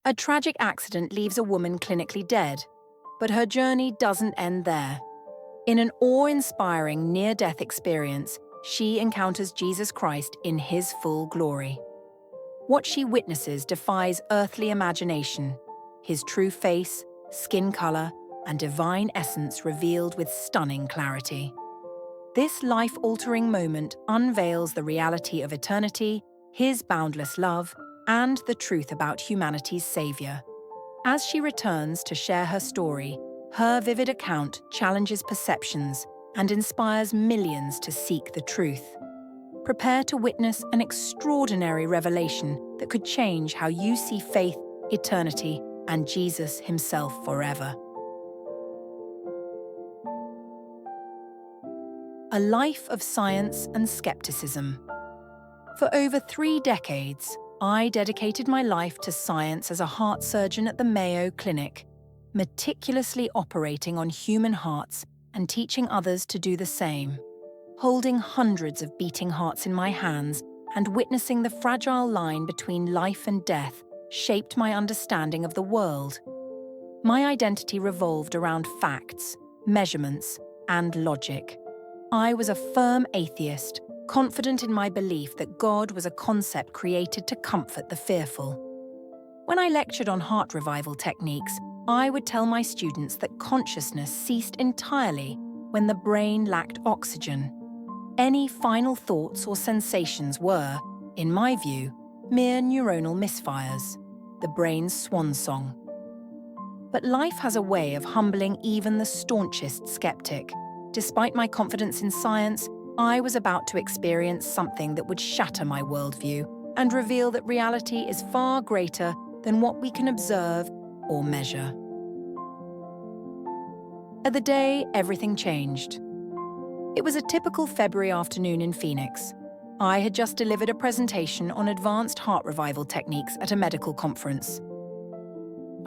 A tragic accident leaves a woman clinically dead, but her journey doesn't end there. In an awe-inspiring near-death experience, she encounters Jesus Christ in his full glory. What she witnesses defies earthly imagination, his true face, skin color, and divine essence revealed with stunning clarity. This life-altering moment unveils the reality of eternity, his boundless love, and the truth about humanity's Savior. As she returns to share her story, her vivid account challenges perceptions and inspires millions to seek the truth. Prepare to witness an extraordinary revelation that could change how you see faith, eternity, and Jesus himself forever. A life of science and skepticism. For over 3 decades, I dedicated my life to science as a heart surgeon at the Mayo Clinic, meticulously operating on human hearts and teaching others to do the same. Holding hundreds of beating hearts in my hands and witnessing the fragile line between life and death shaped my understanding of the world. My identity revolved around facts, measurements, and logic. I was a firm atheist, confident in my belief that God was a concept created to comfort the fearful. When I lectured on heart revival techniques, I would tell my students that consciousness ceased entirely when the brain lacked oxygen. Any final thoughts or sensations were, in my view, mere neuronal misfires, the brain's swan song. But life has a way of humbling even the staunchest skeptic. Despite my confidence in science, I was about to experience something that would shatter my worldview and reveal that reality is far greater than what we can observe or measure. At the day, everything changed. It was a typical February afternoon in Phoenix. I had just delivered a presentation on advanced heart revival techniques at a medical conference.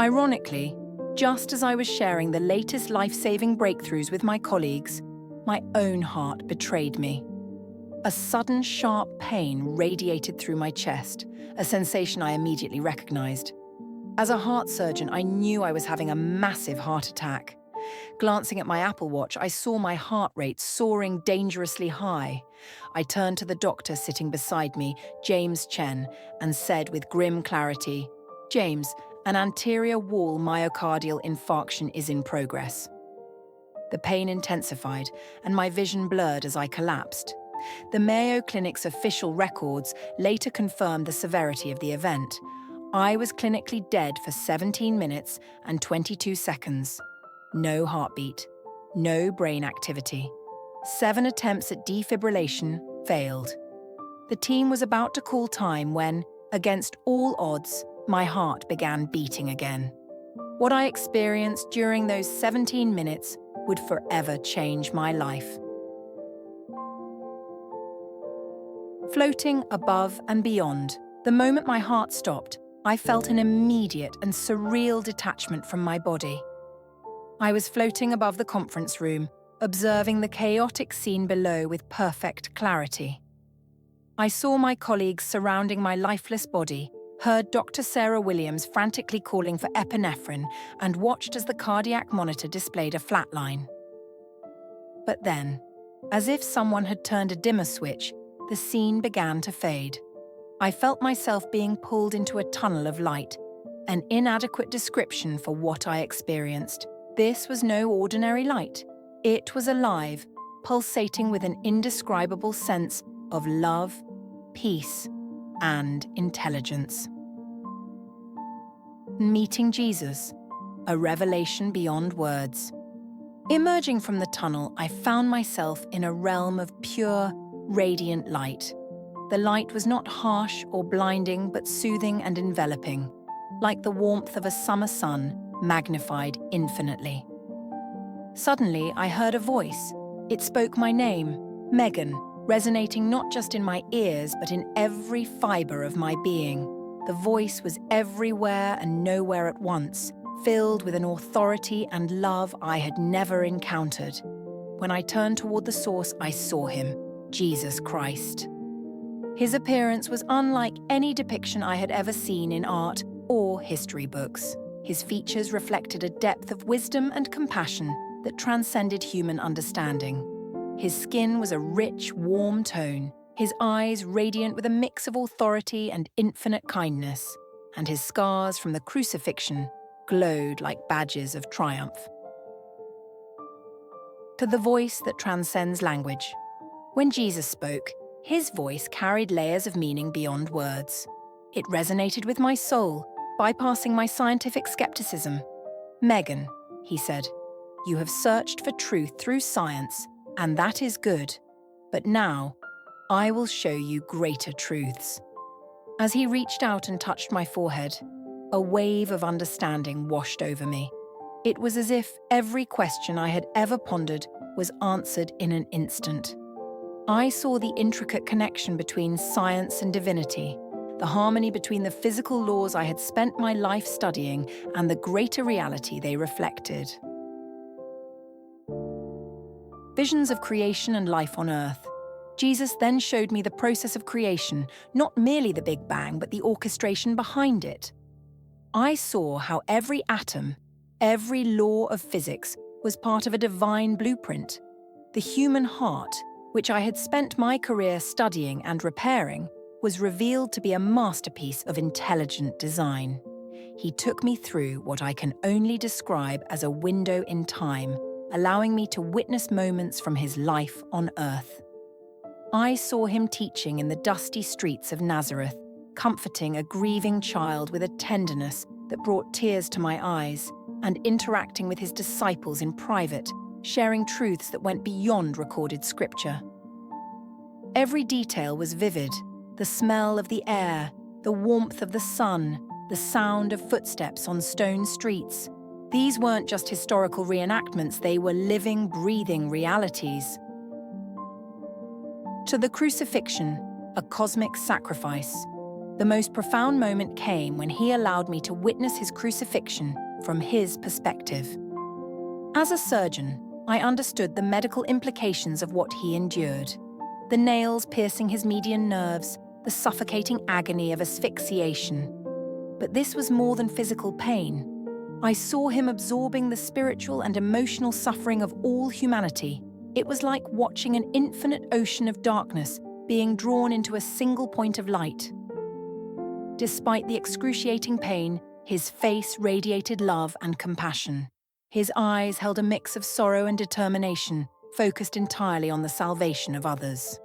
Ironically, just as I was sharing the latest life-saving breakthroughs with my colleagues, my own heart betrayed me. A sudden, sharp pain radiated through my chest, a sensation I immediately recognized. As a heart surgeon, I knew I was having a massive heart attack. Glancing at my Apple Watch, I saw my heart rate soaring dangerously high. I turned to the doctor sitting beside me, James Chen, and said with grim clarity, "James, an anterior wall myocardial infarction is in progress." The pain intensified, and my vision blurred as I collapsed. The Mayo Clinic's official records later confirmed the severity of the event. I was clinically dead for 17 minutes and 22 seconds. No heartbeat, no brain activity. 7 attempts at defibrillation failed. The team was about to call time when, against all odds, my heart began beating again. What I experienced during those 17 minutes would forever change my life. Floating above and beyond, the moment my heart stopped, I felt an immediate and surreal detachment from my body. I was floating above the conference room, observing the chaotic scene below with perfect clarity. I saw my colleagues surrounding my lifeless body, heard Dr. Sarah Williams frantically calling for epinephrine, and watched as the cardiac monitor displayed a flatline. But then, as if someone had turned a dimmer switch, the scene began to fade. I felt myself being pulled into a tunnel of light, an inadequate description for what I experienced. This was no ordinary light. It was alive, pulsating with an indescribable sense of love, peace, and intelligence. Meeting Jesus, a revelation beyond words. Emerging from the tunnel, I found myself in a realm of pure, radiant light. The light was not harsh or blinding, but soothing and enveloping, like the warmth of a summer sun, magnified infinitely. Suddenly, I heard a voice. It spoke my name, Megan, resonating not just in my ears, but in every fiber of my being. The voice was everywhere and nowhere at once, filled with an authority and love I had never encountered. When I turned toward the source, I saw him, Jesus Christ. His appearance was unlike any depiction I had ever seen in art or history books. His features reflected a depth of wisdom and compassion that transcended human understanding. His skin was a rich, warm tone, his eyes radiant with a mix of authority and infinite kindness, and his scars from the crucifixion glowed like badges of triumph. To the voice that transcends language. When Jesus spoke, his voice carried layers of meaning beyond words. It resonated with my soul, bypassing my scientific skepticism. "Megan," he said, "you have searched for truth through science, and that is good. But now, I will show you greater truths." As he reached out and touched my forehead, a wave of understanding washed over me. It was as if every question I had ever pondered was answered in an instant. I saw the intricate connection between science and divinity, the harmony between the physical laws I had spent my life studying and the greater reality they reflected. Visions of creation and life on Earth. Jesus then showed me the process of creation, not merely the Big Bang, but the orchestration behind it. I saw how every atom, every law of physics, was part of a divine blueprint. The human heart, which I had spent my career studying and repairing, was revealed to be a masterpiece of intelligent design. He took me through what I can only describe as a window in time, allowing me to witness moments from his life on Earth. I saw him teaching in the dusty streets of Nazareth, comforting a grieving child with a tenderness that brought tears to my eyes, and interacting with his disciples in private, sharing truths that went beyond recorded scripture. Every detail was vivid: the smell of the air, the warmth of the sun, the sound of footsteps on stone streets. These weren't just historical reenactments, they were living, breathing realities. To the crucifixion, a cosmic sacrifice. The most profound moment came when he allowed me to witness his crucifixion from his perspective. As a surgeon, I understood the medical implications of what he endured. The nails piercing his median nerves, the suffocating agony of asphyxiation. But this was more than physical pain. I saw him absorbing the spiritual and emotional suffering of all humanity. It was like watching an infinite ocean of darkness being drawn into a single point of light. Despite the excruciating pain, his face radiated love and compassion. His eyes held a mix of sorrow and determination, focused entirely on the salvation of others.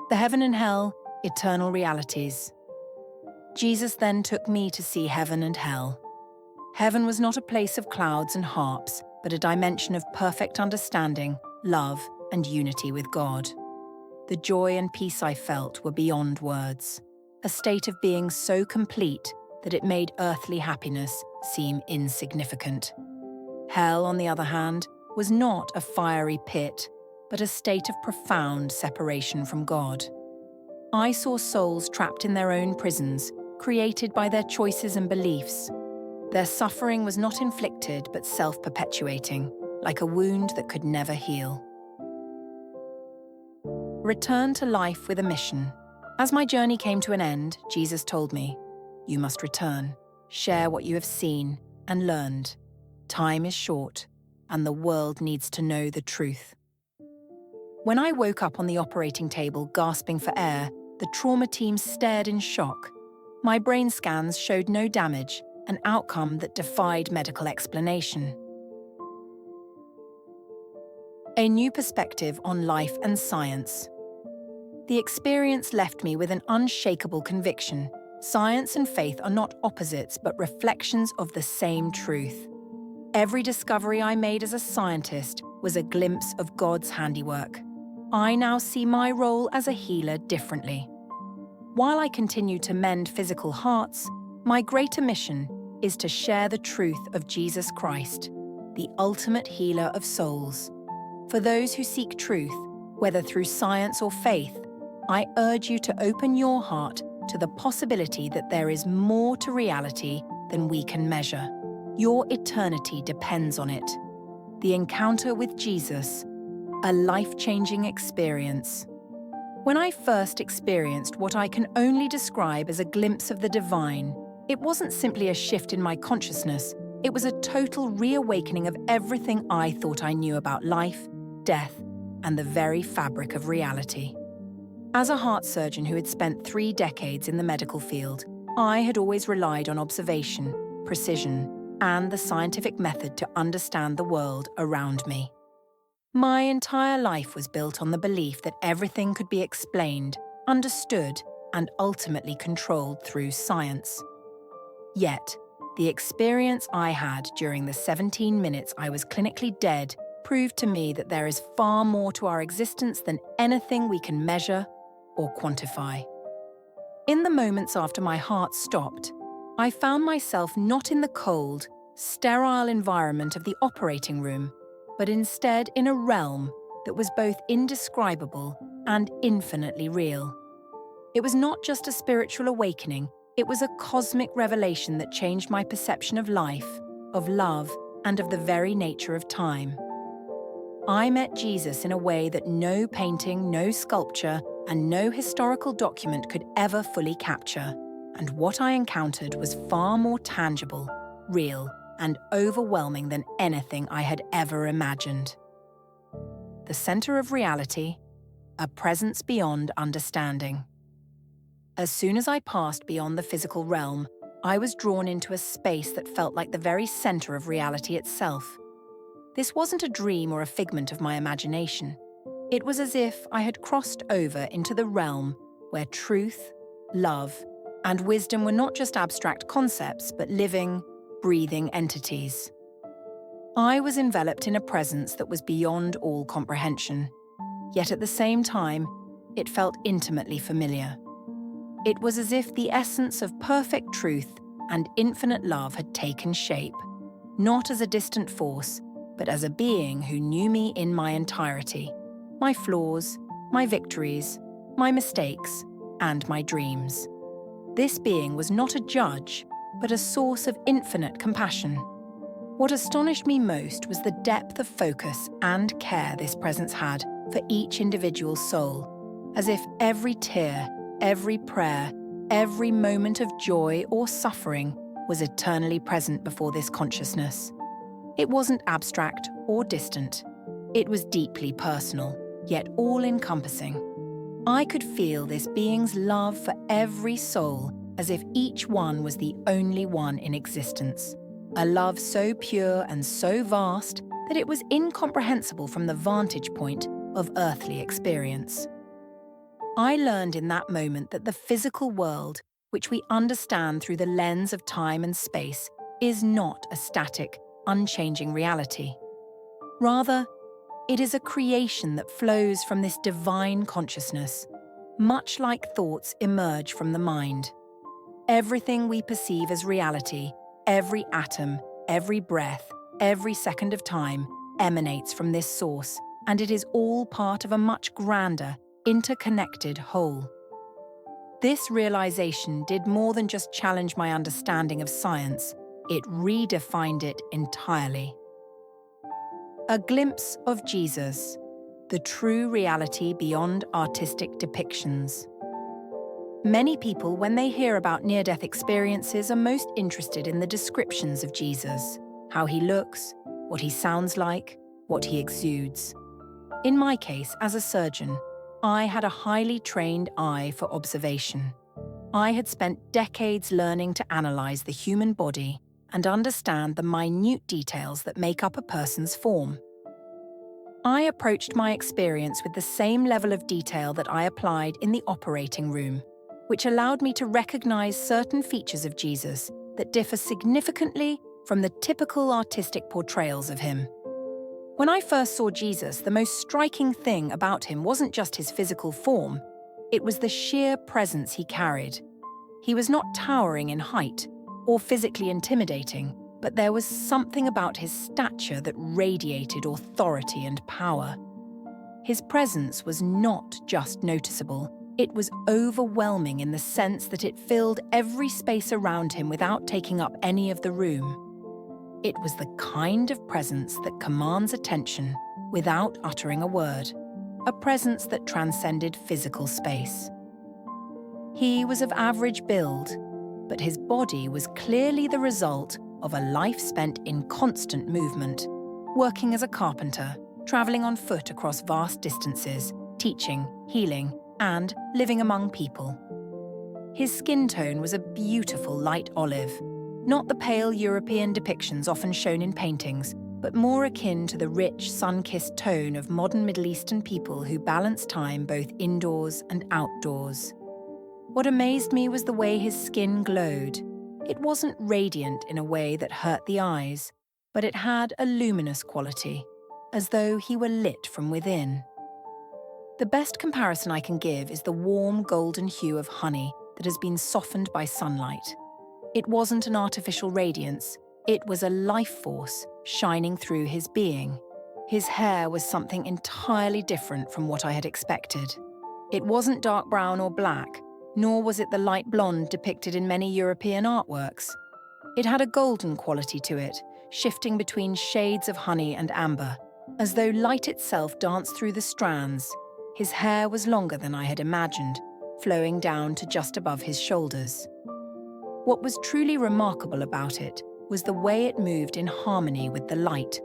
The heaven and hell, eternal realities. Jesus then took me to see heaven and hell. Heaven was not a place of clouds and harps, but a dimension of perfect understanding, love, and unity with God. The joy and peace I felt were beyond words, a state of being so complete that it made earthly happiness seem insignificant. Hell, on the other hand, was not a fiery pit, but a state of profound separation from God. I saw souls trapped in their own prisons, created by their choices and beliefs. Their suffering was not inflicted but self-perpetuating, like a wound that could never heal. Return to life with a mission. As my journey came to an end, Jesus told me, "You must return, share what you have seen and learned. Time is short, and the world needs to know the truth." When I woke up on the operating table gasping for air, the trauma team stared in shock. My brain scans showed no damage, an outcome that defied medical explanation. A new perspective on life and science. The experience left me with an unshakable conviction. Science and faith are not opposites, but reflections of the same truth. Every discovery I made as a scientist was a glimpse of God's handiwork. I now see my role as a healer differently. While I continue to mend physical hearts, my greater mission is to share the truth of Jesus Christ, the ultimate healer of souls. For those who seek truth, whether through science or faith, I urge you to open your heart to the possibility that there is more to reality than we can measure. Your eternity depends on it. The encounter with Jesus, a life-changing experience. When I first experienced what I can only describe as a glimpse of the divine, it wasn't simply a shift in my consciousness, it was a total reawakening of everything I thought I knew about life, death, and the very fabric of reality. As a heart surgeon who had spent 3 decades in the medical field, I had always relied on observation, precision, and the scientific method to understand the world around me. My entire life was built on the belief that everything could be explained, understood, and ultimately controlled through science. Yet, the experience I had during the 17 minutes I was clinically dead proved to me that there is far more to our existence than anything we can measure or quantify. In the moments after my heart stopped, I found myself not in the cold, sterile environment of the operating room, but instead in a realm that was both indescribable and infinitely real. It was not just a spiritual awakening, it was a cosmic revelation that changed my perception of life, of love, and of the very nature of time. I met Jesus in a way that no painting, no sculpture, and no historical document could ever fully capture, and what I encountered was far more tangible, real, and overwhelming than anything I had ever imagined. The center of reality, a presence beyond understanding. As soon as I passed beyond the physical realm, I was drawn into a space that felt like the very center of reality itself. This wasn't a dream or a figment of my imagination. It was as if I had crossed over into the realm where truth, love, and wisdom were not just abstract concepts, but living, breathing entities. I was enveloped in a presence that was beyond all comprehension, yet at the same time, it felt intimately familiar. It was as if the essence of perfect truth and infinite love had taken shape, not as a distant force, but as a being who knew me in my entirety, my flaws, my victories, my mistakes, and my dreams. This being was not a judge, but a source of infinite compassion. What astonished me most was the depth of focus and care this presence had for each individual soul, as if every tear, every prayer, every moment of joy or suffering was eternally present before this consciousness. It wasn't abstract or distant. It was deeply personal, yet all-encompassing. I could feel this being's love for every soul as if each one was the only one in existence. A love so pure and so vast that it was incomprehensible from the vantage point of earthly experience. I learned in that moment that the physical world, which we understand through the lens of time and space, is not a static, unchanging reality. Rather, it is a creation that flows from this divine consciousness, much like thoughts emerge from the mind. Everything we perceive as reality, every atom, every breath, every second of time, emanates from this source, and it is all part of a much grander, interconnected whole. This realization did more than just challenge my understanding of science, it redefined it entirely. A glimpse of Jesus, the true reality beyond artistic depictions. Many people, when they hear about near-death experiences, are most interested in the descriptions of Jesus, how he looks, what he sounds like, what he exudes. In my case, as a surgeon, I had a highly trained eye for observation. I had spent decades learning to analyze the human body and understand the minute details that make up a person's form. I approached my experience with the same level of detail that I applied in the operating room, which allowed me to recognize certain features of Jesus that differ significantly from the typical artistic portrayals of him. When I first saw Jesus, the most striking thing about him wasn't just his physical form, it was the sheer presence he carried. He was not towering in height or physically intimidating, but there was something about his stature that radiated authority and power. His presence was not just noticeable, it was overwhelming in the sense that it filled every space around him without taking up any of the room. It was the kind of presence that commands attention without uttering a word, a presence that transcended physical space. He was of average build, but his body was clearly the result of a life spent in constant movement, working as a carpenter, traveling on foot across vast distances, teaching, healing, and living among people. His skin tone was a beautiful light olive, not the pale European depictions often shown in paintings, but more akin to the rich, sun-kissed tone of modern Middle Eastern people who balance time both indoors and outdoors. What amazed me was the way his skin glowed. It wasn't radiant in a way that hurt the eyes, but it had a luminous quality, as though he were lit from within. The best comparison I can give is the warm golden hue of honey that has been softened by sunlight. It wasn't an artificial radiance, it was a life force shining through his being. His hair was something entirely different from what I had expected. It wasn't dark brown or black, nor was it the light blonde depicted in many European artworks. It had a golden quality to it, shifting between shades of honey and amber, as though light itself danced through the strands. His hair was longer than I had imagined, flowing down to just above his shoulders. What was truly remarkable about it was the way it moved in harmony with the light,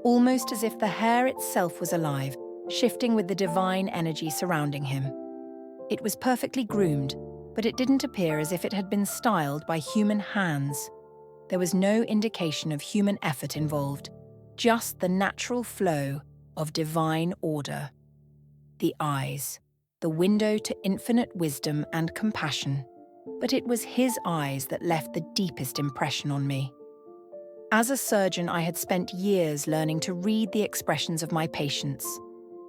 almost as if the hair itself was alive, shifting with the divine energy surrounding him. It was perfectly groomed, but it didn't appear as if it had been styled by human hands. There was no indication of human effort involved, just the natural flow of divine order. The eyes, the window to infinite wisdom and compassion. But it was his eyes that left the deepest impression on me. As a surgeon, I had spent years learning to read the expressions of my patients,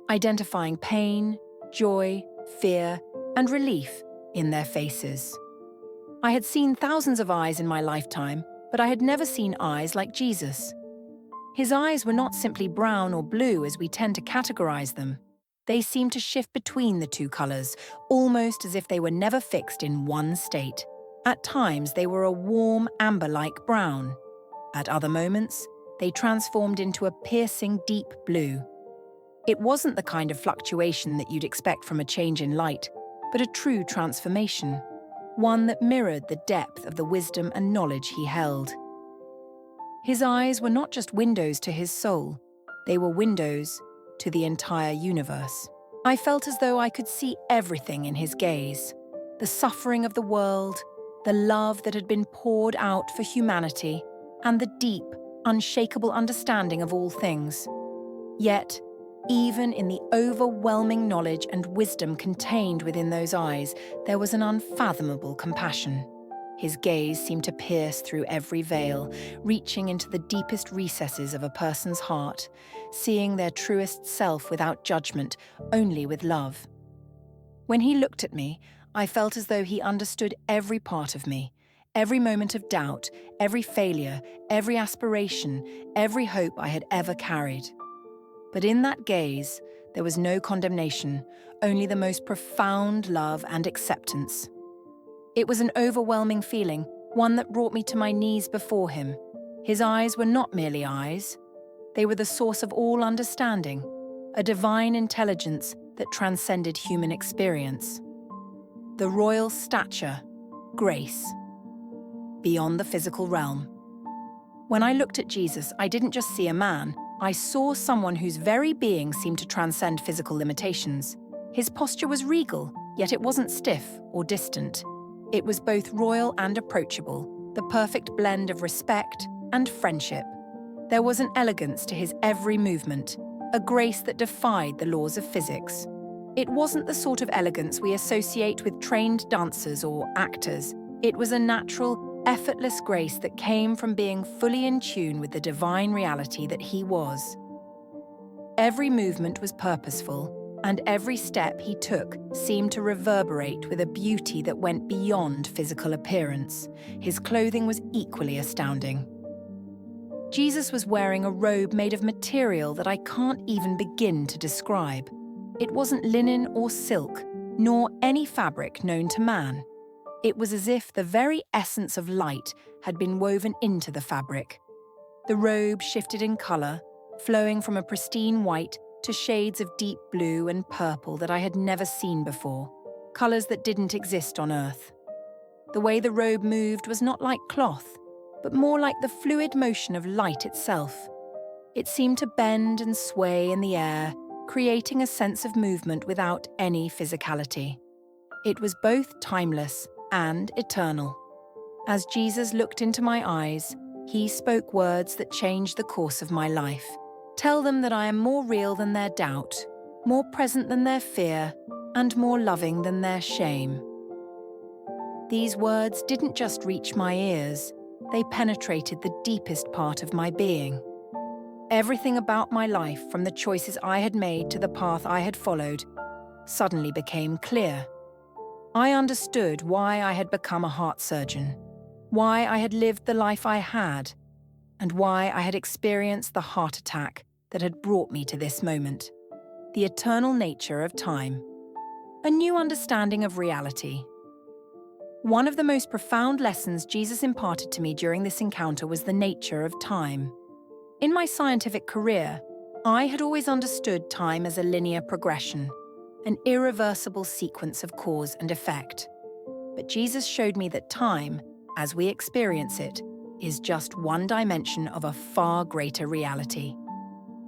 identifying pain, joy, fear, and relief in their faces. I had seen thousands of eyes in my lifetime, but I had never seen eyes like Jesus. His eyes were not simply brown or blue as we tend to categorize them. They seemed to shift between the two colors, almost as if they were never fixed in one state. At times, they were a warm, amber-like brown. At other moments, they transformed into a piercing, deep blue. It wasn't the kind of fluctuation that you'd expect from a change in light, but a true transformation, one that mirrored the depth of the wisdom and knowledge he held. His eyes were not just windows to his soul, they were windows to the entire universe. I felt as though I could see everything in his gaze, the suffering of the world, the love that had been poured out for humanity, and the deep, unshakable understanding of all things. Yet, even in the overwhelming knowledge and wisdom contained within those eyes, there was an unfathomable compassion. His gaze seemed to pierce through every veil, reaching into the deepest recesses of a person's heart, seeing their truest self without judgment, only with love. When he looked at me, I felt as though he understood every part of me, every moment of doubt, every failure, every aspiration, every hope I had ever carried. But in that gaze, there was no condemnation, only the most profound love and acceptance. It was an overwhelming feeling, one that brought me to my knees before him. His eyes were not merely eyes. They were the source of all understanding, a divine intelligence that transcended human experience. The royal stature, grace, beyond the physical realm. When I looked at Jesus, I didn't just see a man, I saw someone whose very being seemed to transcend physical limitations. His posture was regal, yet it wasn't stiff or distant. It was both royal and approachable, the perfect blend of respect and friendship. There was an elegance to his every movement, a grace that defied the laws of physics. It wasn't the sort of elegance we associate with trained dancers or actors. It was a natural, effortless grace that came from being fully in tune with the divine reality that he was. Every movement was purposeful, and every step he took seemed to reverberate with a beauty that went beyond physical appearance. His clothing was equally astounding. Jesus was wearing a robe made of material that I can't even begin to describe. It wasn't linen or silk, nor any fabric known to man. It was as if the very essence of light had been woven into the fabric. The robe shifted in color, flowing from a pristine white to shades of deep blue and purple that I had never seen before, colours that didn't exist on Earth. The way the robe moved was not like cloth, but more like the fluid motion of light itself. It seemed to bend and sway in the air, creating a sense of movement without any physicality. It was both timeless and eternal. As Jesus looked into my eyes, he spoke words that changed the course of my life. Tell them that I am more real than their doubt, more present than their fear, and more loving than their shame. These words didn't just reach my ears, they penetrated the deepest part of my being. Everything about my life, from the choices I had made to the path I had followed, suddenly became clear. I understood why I had become a heart surgeon, why I had lived the life I had, and why I had experienced the heart attack that had brought me to this moment. The eternal nature of time. A new understanding of reality. One of the most profound lessons Jesus imparted to me during this encounter was the nature of time. In my scientific career, I had always understood time as a linear progression, an irreversible sequence of cause and effect. But Jesus showed me that time, as we experience it, is just one dimension of a far greater reality.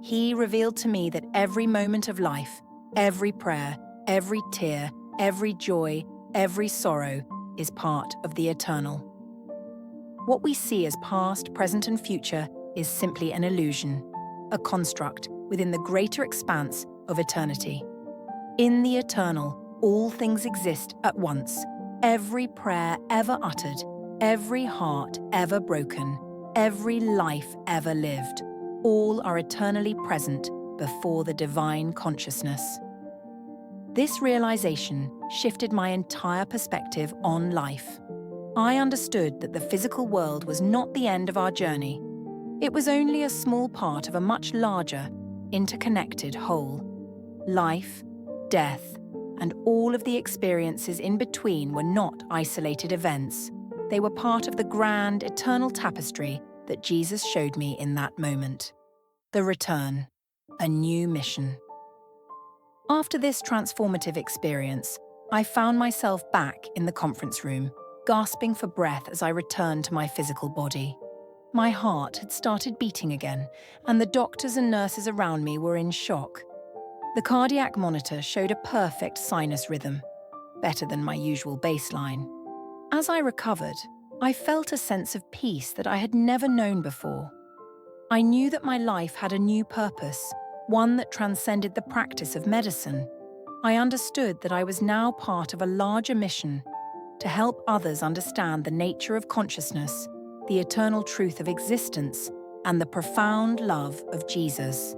He revealed to me that every moment of life, every prayer, every tear, every joy, every sorrow is part of the eternal. What we see as past, present, and future is simply an illusion, a construct within the greater expanse of eternity. In the eternal, all things exist at once. Every prayer ever uttered, every heart ever broken, every life ever lived, all are eternally present before the divine consciousness. This realization shifted my entire perspective on life. I understood that the physical world was not the end of our journey. It was only a small part of a much larger, interconnected whole. Life, death, and all of the experiences in between were not isolated events. They were part of the grand, eternal tapestry that Jesus showed me in that moment. The return, a new mission. After this transformative experience, I found myself back in the conference room, gasping for breath as I returned to my physical body. My heart had started beating again, and the doctors and nurses around me were in shock. The cardiac monitor showed a perfect sinus rhythm, better than my usual baseline. As I recovered, I felt a sense of peace that I had never known before. I knew that my life had a new purpose, one that transcended the practice of medicine. I understood that I was now part of a larger mission to help others understand the nature of consciousness, the eternal truth of existence, and the profound love of Jesus.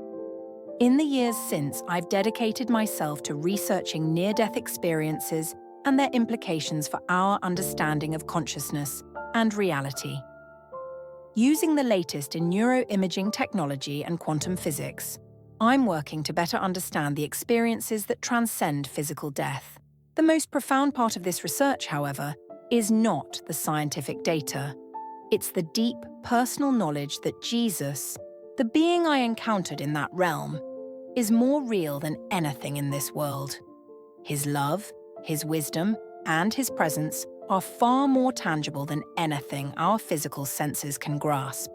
In the years since, I've dedicated myself to researching near-death experiences and their implications for our understanding of consciousness and reality. Using the latest in neuroimaging technology and quantum physics, I'm working to better understand the experiences that transcend physical death. The most profound part of this research, however, is not the scientific data. It's the deep, personal knowledge that Jesus, the being I encountered in that realm, is more real than anything in this world. His love, his wisdom, and his presence are far more tangible than anything our physical senses can grasp.